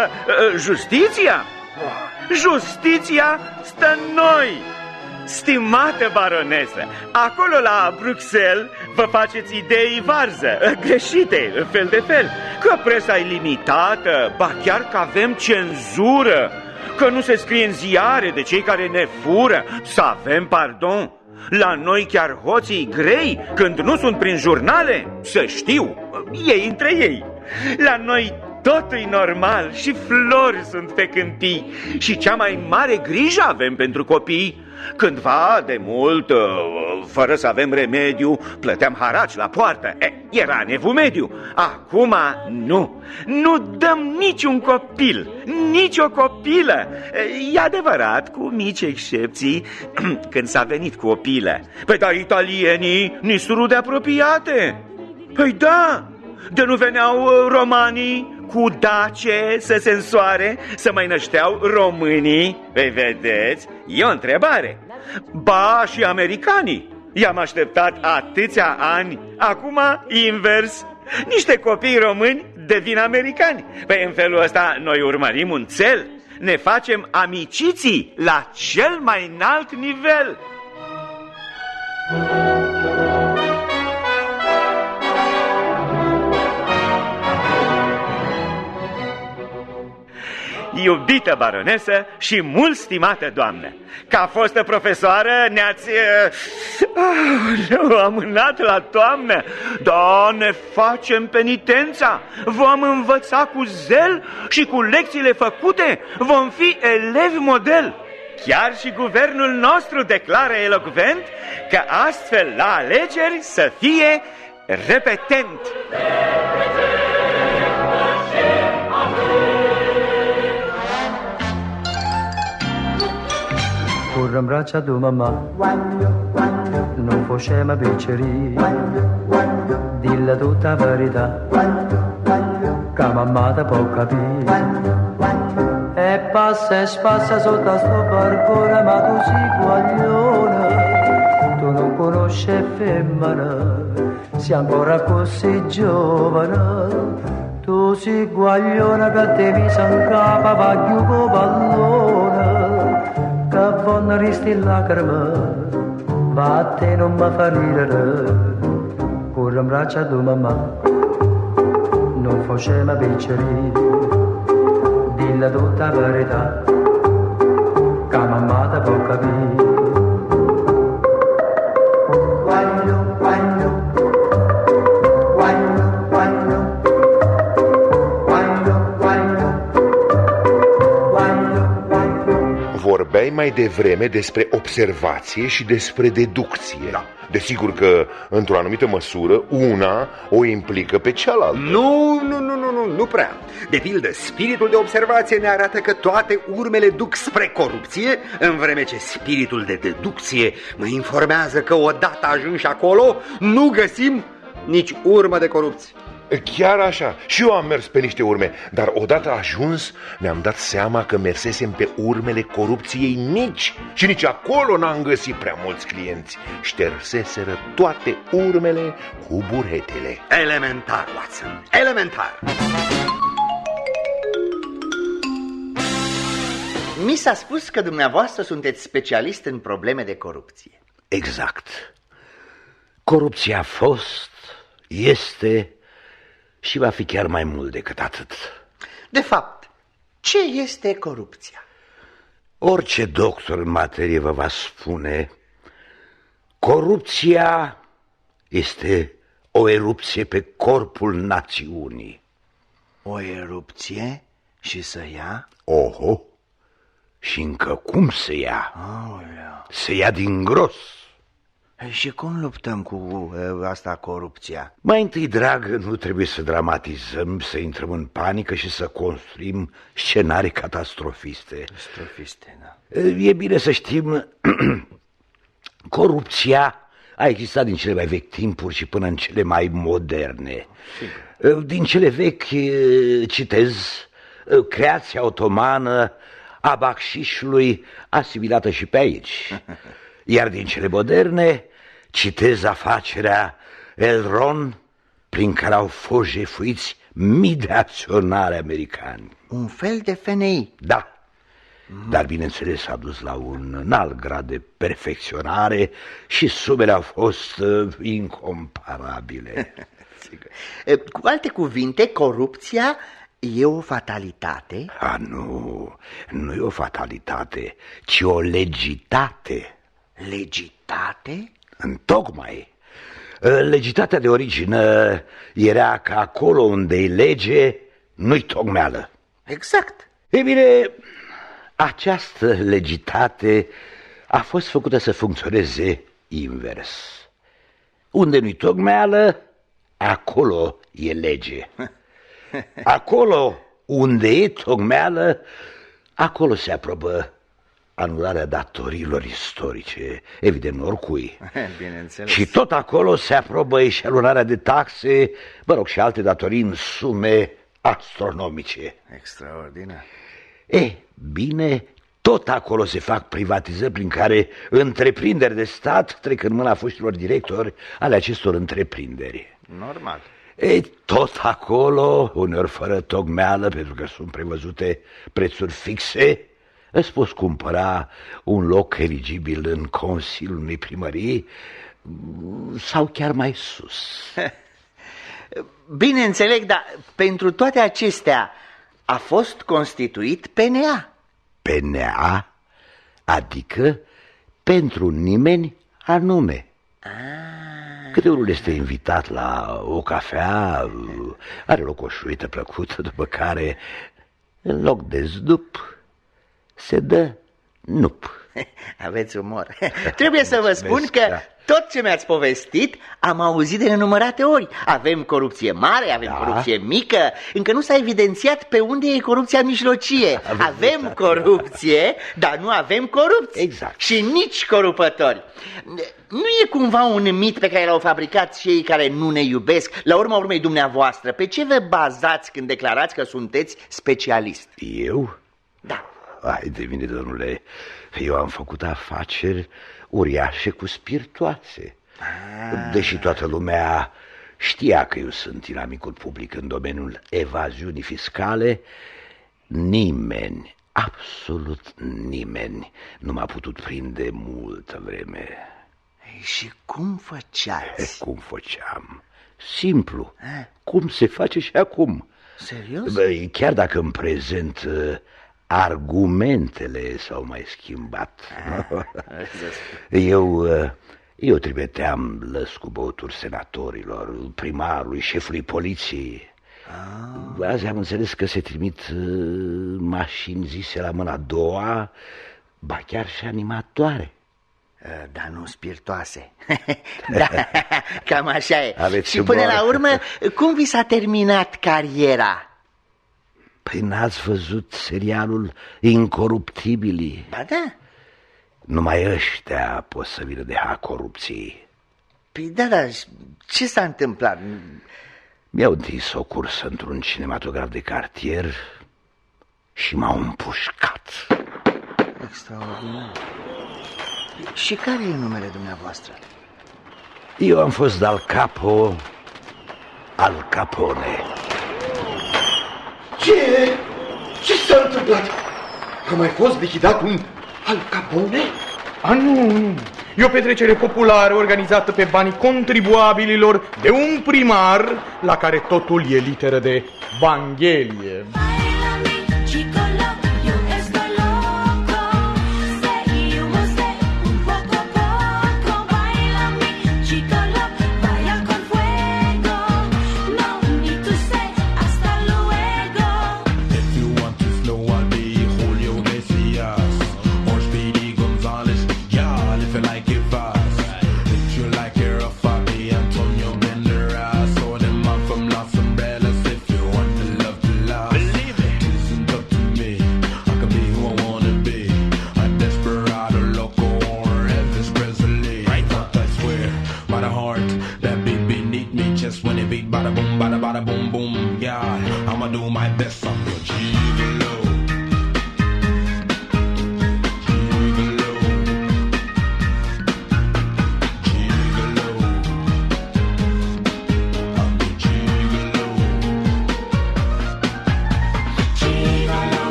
Speaker 5: stă în noi. Stimată baronesă, acolo la Bruxelles vă faceți idei varză, greșite, fel de fel. Că presa e limitată, ba chiar că avem cenzură, că nu se scrie în ziare de cei care ne fură. Să avem pardon. La noi chiar hoții grei, când nu sunt prin jurnale, să știu, ei între ei. La noi totul-i normal și flori sunt pe câmpii și cea mai mare grijă avem pentru copii. Cândva, de mult, fără să avem remediu, plăteam haraci la poartă. Era nevul mediu. Acum nu dăm niciun copil, nici o copilă. E adevărat, cu mici excepții, când s-a venit cu o pilă. Păi da, italienii ni sunt rude apropiate. Păi da, de nu veneau romanii cu dace să se însoare, să mai nășteau românii? Păi vedeți, e o întrebare. Ba, și americanii. I-am așteptat atâția ani, acum invers. Niște copii români devin americani. Păi în felul ăsta noi urmărim un țel. Ne facem amiciții la cel mai înalt nivel. Iubită baronesă și mult stimată doamnă, ca fostă profesoară ne-ați amânat la toamnă. Da, ne facem penitența. Vom învăța cu zel și cu lecțiile făcute vom fi elevi model. Chiar și guvernul nostru declară elocvent că astfel la alegeri să fie repetent.
Speaker 17: Corro in braccio a tua mamma, non facciamo picceri, dilla tutta la verità, che mamma ti può capire. E passa sotto a sto barcone, ma tu sei guaglione, tu non conosci femmina, sei ancora così giovane. Tu sei guaglione che te mi san capa, va più con pallone. Che vanno risti in lacrime, ma a te non mi fa ridere. Corro in braccio a tua mamma, non facciamo picceri, dilla tutta la verità, che mamma ti può capire.
Speaker 3: Vorbeai mai devreme despre observație și despre deducție. Da. Desigur că, într-o anumită măsură, una o implică pe cealaltă.
Speaker 2: Nu prea. De pildă, spiritul de observație ne arată că toate urmele duc spre corupție, în vreme ce spiritul de deducție mă informează că odată ajunși acolo, nu găsim nici urmă de corupție.
Speaker 3: Chiar așa, și eu am mers pe niște urme, dar odată ajuns ne-am dat seama că mersesem pe urmele corupției mici și nici acolo n-am găsit prea mulți clienți. Șterseseră toate urmele cu buretele.
Speaker 2: Elementar, Watson, elementar.
Speaker 6: Mi s-a spus că dumneavoastră sunteți specialist în probleme de corupție.
Speaker 18: Exact. Corupția a fost, este și va fi chiar mai mult decât atât.
Speaker 6: De fapt, ce este corupția?
Speaker 18: Orice doctor în materie vă va spune, corupția este o erupție pe corpul națiunii.
Speaker 6: O erupție și să ia?
Speaker 18: Oho, și încă cum se ia?
Speaker 6: Aolea.
Speaker 18: Se ia din gros.
Speaker 6: Și cum luptăm cu asta, corupția?
Speaker 18: Mai întâi, dragă, nu trebuie să dramatizăm, să intrăm în panică și să construim scenarii catastrofiste.
Speaker 6: Catastrofiste, da.
Speaker 18: E bine să știm, corupția a existat din cele mai vechi timpuri și până în cele mai moderne. Sigur. Din cele vechi, citez, creația otomană a bacșișului asimilată și pe aici. Iar din cele moderne, citez afacerea Elron, prin care au fost jefuiți mii de acționari americani.
Speaker 6: Un fel de FNI.
Speaker 18: Da, dar bineînțeles a dus la un înalt grad de perfecționare și sumele au fost incomparabile.
Speaker 6: Sigur. Cu alte cuvinte, corupția e o fatalitate?
Speaker 18: Nu e o fatalitate, ci o legitate.
Speaker 6: Legitate?
Speaker 18: Întocmai. Legitatea de origine era că acolo unde e lege, nu-i tocmeală.
Speaker 6: Exact.
Speaker 18: Ei bine, această legitate a fost făcută să funcționeze invers. Unde nu-i tocmeală, acolo e lege. Acolo unde e tocmeală, acolo se aprobă anularea datoriilor istorice, evident oricui.
Speaker 6: Bineînțeles.
Speaker 18: Și tot acolo se aprobă eșalonarea de taxe, și alte datorii în sume astronomice.
Speaker 6: Extraordinar.
Speaker 18: Bine, tot acolo se fac privatizări prin care întreprinderi de stat trec în mâna foștilor directori ale acestor întreprinderi.
Speaker 6: Normal.
Speaker 18: Tot acolo, uneori fără tocmeală, pentru că sunt prevăzute prețuri fixe, îți poți cumpăra un loc eligibil în consiliul unei primării sau chiar mai sus.
Speaker 6: Bine înțeleg, dar pentru toate acestea a fost constituit PNA.
Speaker 18: PNA? Adică pentru nimeni anume. Câte unul este invitat la o cafea, are loc o șuită plăcută, după care, în loc de zdup, se dă nup.
Speaker 6: Aveți umor. Trebuie să vă spun că tot ce mi-ați povestit am auzit de nenumărate ori. Avem corupție mare, avem corupție mică. Încă nu s-a evidențiat pe unde e corupția mijlocie. Avem corupție, dar nu avem corupți.
Speaker 18: Exact.
Speaker 6: Și nici corupători. Nu e cumva un mit pe care l-au fabricat cei care nu ne iubesc? La urma urmei, dumneavoastră, pe ce vă bazați când declarați că sunteți specialist?
Speaker 18: Eu?
Speaker 6: Da.
Speaker 18: Hai de mine, domnule, eu am făcut afaceri uriașe cu spiritoase. Deși toată lumea știa că eu sunt inamicul public în domeniul evaziunii fiscale, nimeni, absolut nimeni, nu m-a putut prinde multă vreme.
Speaker 6: Și cum făceați?
Speaker 18: Cum făceam? Simplu, cum se face și acum.
Speaker 6: Serios?
Speaker 18: Chiar dacă în prezent argumentele s-au mai schimbat. Eu trimiteam lăs cu băuturi senatorilor, primarului, șefului poliției. Azi am înțeles că se trimit mașini zise la mâna a doua, ba chiar și animatoare.
Speaker 6: Dar nu spiritoase. Da, cam așa e.
Speaker 18: Aveți
Speaker 6: și până la urmă, cum vi s-a terminat cariera?
Speaker 18: Păi n-ați văzut serialul Incoruptibilii?
Speaker 6: Ba da.
Speaker 18: Numai ăștia pot să vină de corupției.
Speaker 6: Păi da, dar ce s-a întâmplat?
Speaker 18: Mi-au întins o cursă într-un cinematograf de cartier și m-au împușcat.
Speaker 6: Extraordinar. Și care e numele dumneavoastră?
Speaker 18: Eu am fost Dal Capo Al Capone.
Speaker 3: Ce s-a întâmplat? A mai fost lichidat un Al Capone?
Speaker 9: Nu. E o petrecere populară organizată pe banii contribuabililor de un primar la care totul e literă de Vanghelie.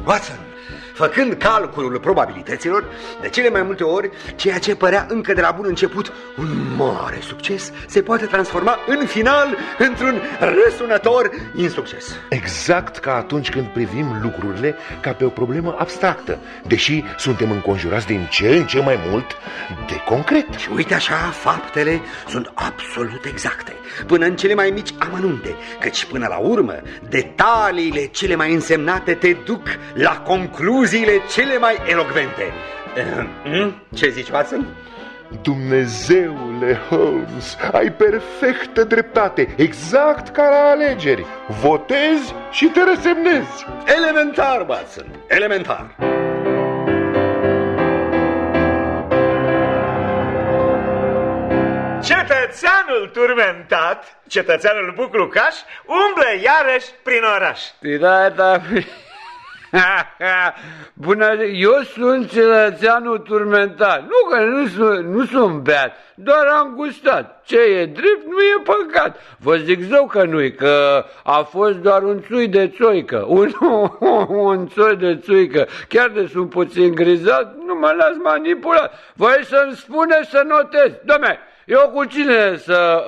Speaker 2: Watson, făcând calculul probabilităților, de cele mai multe ori, ceea ce părea încă de la bun început un mare succes se poate transforma în final într-un răsunător insucces.
Speaker 3: Exact ca atunci când privim lucrurile ca pe o problemă abstractă, deși suntem înconjurați din ce în ce mai mult de concret.
Speaker 2: Și uite așa, faptele sunt absolut exacte, până în cele mai mici amănunte, căci până la urmă, detaliile cele mai însemnate te duc la concluziile cele mai elocvente. Ce zici, Watson?
Speaker 3: Dumnezeule Holmes, ai perfectă dreptate, exact ca la alegeri. Votezi și te resemnezi.
Speaker 2: Elementar, Watson, elementar.
Speaker 5: Cetățeanul turmentat, cetățeanul buclucaș, umblă iarăși prin oraș.
Speaker 19: Da. Bună, eu sunt cetățeanul turmentat. Nu că nu sunt beat, doar am gustat. Ce e drept, nu e păcat. Vă zic zău că nu-i, că a fost doar un țui de țoică. Un țoi de țuică. Chiar de sunt puțin grizat, nu mă las manipulat. Voi să-mi spuneți să notez. Dom'le, eu cu cine să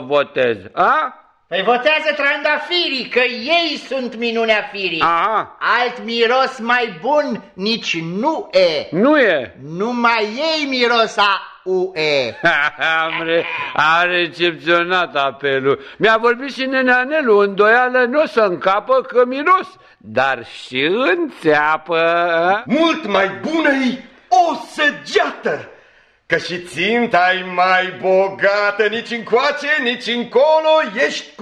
Speaker 19: votez, a?
Speaker 6: Păi votează trandafirii, că ei sunt minunea firii.
Speaker 19: Aha.
Speaker 6: Alt miros mai bun nici nu e.
Speaker 19: Nu e?
Speaker 6: Numai ei miros a UE.
Speaker 19: Am recepționat apelul. Mi-a vorbit și nenea Nelu, îndoială nu o să încapă că miros, dar și înțeapă.
Speaker 15: Mult mai bună-i o săgeată, că și ținta-i mai bogată, nici încoace, nici încolo, ești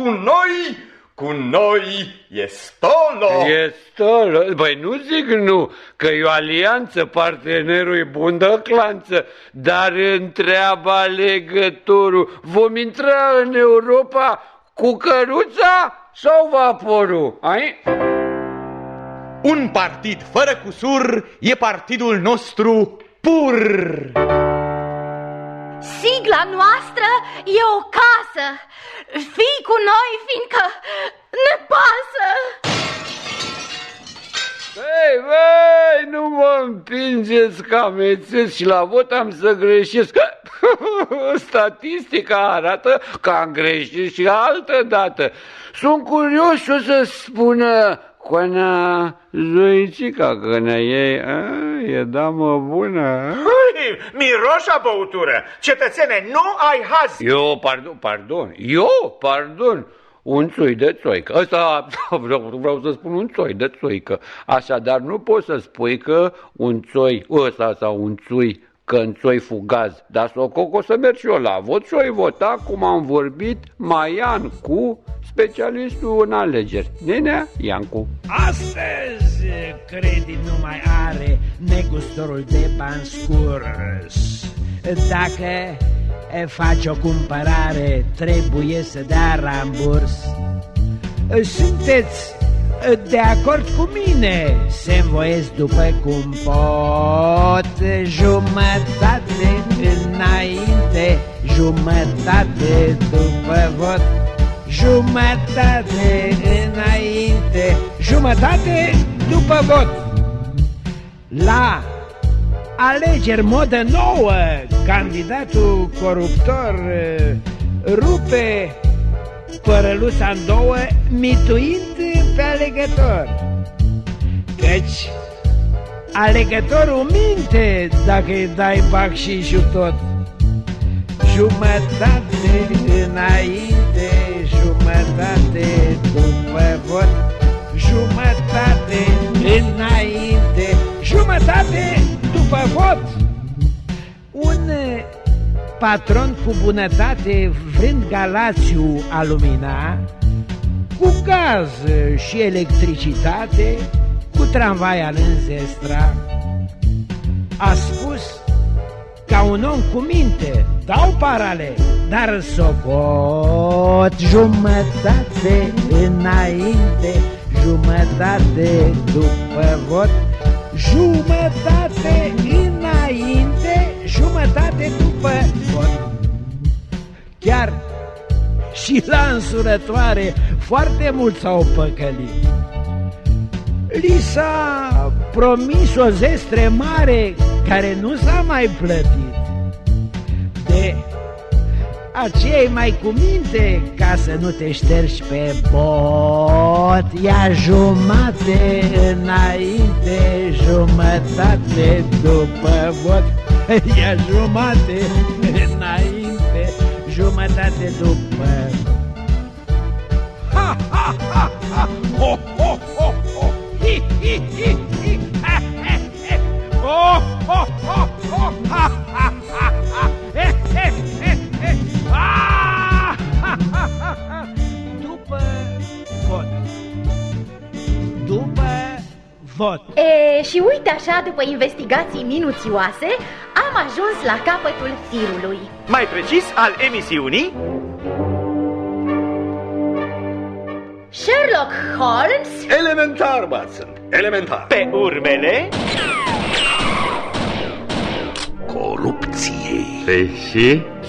Speaker 15: cu noi e stolo.
Speaker 19: E stolo, băi nu zic nu, că e o alianță, partenerul e bun de clanță, dar întreabă alegătorul, vom intra în Europa cu căruța sau vaporul, ai?
Speaker 9: Un partid fără cusur e partidul nostru pur.
Speaker 4: Sigla noastră e o casă. Fii cu noi, fiindcă ne pasă.
Speaker 19: Băi, nu mă împingeți că amețesc și la vot am să greșesc. Statistica arată că am greșit și altă dată. Sunt curios ce o să spună Coana Zoicica, că ei e damă bună.
Speaker 5: miroșa băutură. Cetățene, nu ai haz.
Speaker 19: Pardon. Un țoi de țoică. Ăsta vreau să spun un țoi de țoică. Așadar nu poți să spui că un țoi ăsta sau un țui că în țoi fugaz. Dar o să merg și eu la vot și o vota cum am vorbit Maian cu specialistul în alegeri. Nenea Iancu.
Speaker 20: Astăzi credit nu mai are negustorul de bani scurs. Dacă faci o cumpărare, trebuie să dea ramburs. Sunteți de acord cu mine? Se învoiesc după cum pot. Jumătate înainte, jumătate după vot. Jumătate înainte, jumătate după vot. La alegeri modă nouă, candidatul coruptor rupe părăluța în două, mituind pe alegător. Căci alegătorul minte dacă îi dai bacșișul tot. Jumătate înainte, jumătate după vot. Jumătate înainte, jumătate după vot. Un patron cu bunătate, vrând Galațiu a lumina, cu gaz și electricitate, cu tramvai al înzestra, a spus ca un om cu minte, dau parale, dar socot. Jumătate înainte, jumătate după vot. Jumătate înainte, jumătate după vot. Chiar și la însurătoare foarte mult s-au păcălit. Li s-a promis o zestre mare care nu s-a mai plătit. De aceea mai cu minte ca să nu te ștergi pe bot. Ia jumate înainte, jumătate după vot. Ia jumate înainte, jumătate după vot. Ha, ha, ha, ha, ho, ho, ho, ho, hi, hi, hi, hi, ha, ha, ha, ho, ho, ho, ho, ha, ha, ha, ha, he, he, he, he, ah, ha, ha, ha, ha. După vot. După vot.
Speaker 4: Și uite așa, după investigații minuțioase, am ajuns la capătul firului.
Speaker 5: Mai precis, al emisiunii
Speaker 4: Sherlock Holmes.
Speaker 15: Elementar, Watson, elementar.
Speaker 5: Pe urmele
Speaker 15: corupției.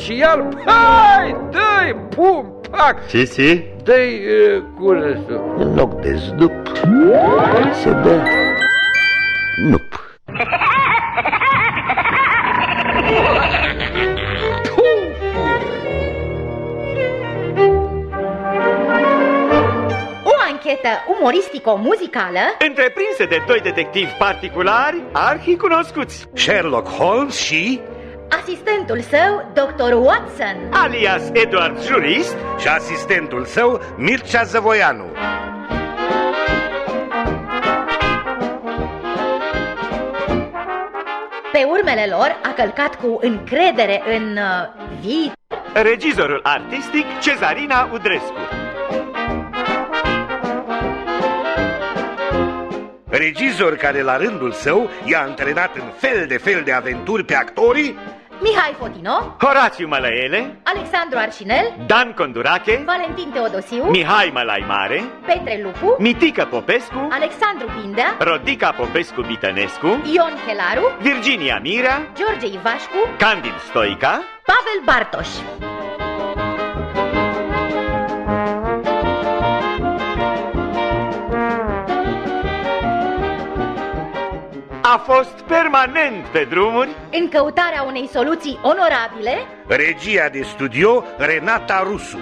Speaker 19: Și el, hai, dă-i, pum, pac.
Speaker 15: Si?
Speaker 19: Dă-i curățul.
Speaker 18: În loc de zdup, se dă nup.
Speaker 4: Anchetă umoristico-muzicală
Speaker 5: întreprinsă de doi detectivi particulari arhicunoscuți,
Speaker 15: Sherlock Holmes și
Speaker 4: asistentul său, Dr. Watson,
Speaker 5: alias Edward Jurist,
Speaker 15: și asistentul său, Mircea Zăvoianu.
Speaker 4: Pe urmele lor a călcat cu încredere în viitor
Speaker 5: regizorul artistic Cezarina Udrescu.
Speaker 15: Regizor care la rândul său i-a antrenat în fel de aventuri pe actorii
Speaker 4: Mihai Fotino,
Speaker 5: Horațiu Mălăele,
Speaker 4: Alexandru Arșinel,
Speaker 5: Dan Condurache,
Speaker 4: Valentin Teodosiu,
Speaker 5: Mihai Mălai Mare,
Speaker 4: Petre Lupu,
Speaker 5: Mitică Popescu,
Speaker 4: Alexandru Bindea,
Speaker 5: Rodica Popescu Bitănescu,
Speaker 4: Ion Chelaru,
Speaker 5: Virginia Mirea,
Speaker 4: George Ivașcu,
Speaker 5: Candid Stoica,
Speaker 4: Pavel Bartoș.
Speaker 5: A fost permanent pe drumuri
Speaker 4: în căutarea unei soluții onorabile.
Speaker 15: Regia de studio Renata Rusu.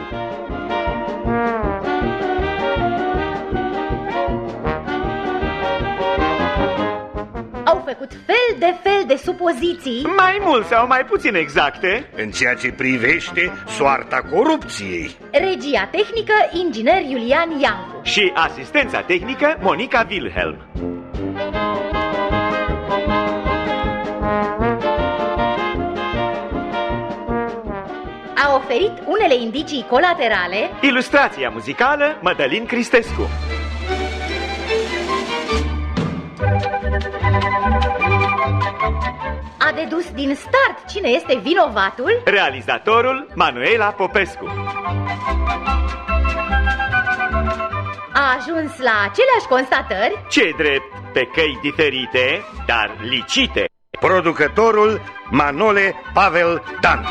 Speaker 4: Au făcut fel de fel de supoziții.
Speaker 5: Mai mult sau mai puțin exacte.
Speaker 3: În ceea ce privește soarta corupției.
Speaker 4: Regia tehnică, inginer Iulian Iancu.
Speaker 5: Și asistența tehnică, Monica Wilhelm.
Speaker 4: A oferit unele indicii colaterale
Speaker 5: ilustrația muzicală, Mădălin Cristescu.
Speaker 4: A dedus din start cine este vinovatul
Speaker 5: realizatorul, Manuela Popescu.
Speaker 4: A ajuns la aceleași constatări,
Speaker 5: ce drept, pe căi diferite, dar licite.
Speaker 3: Producătorul Manole Pavel Dan.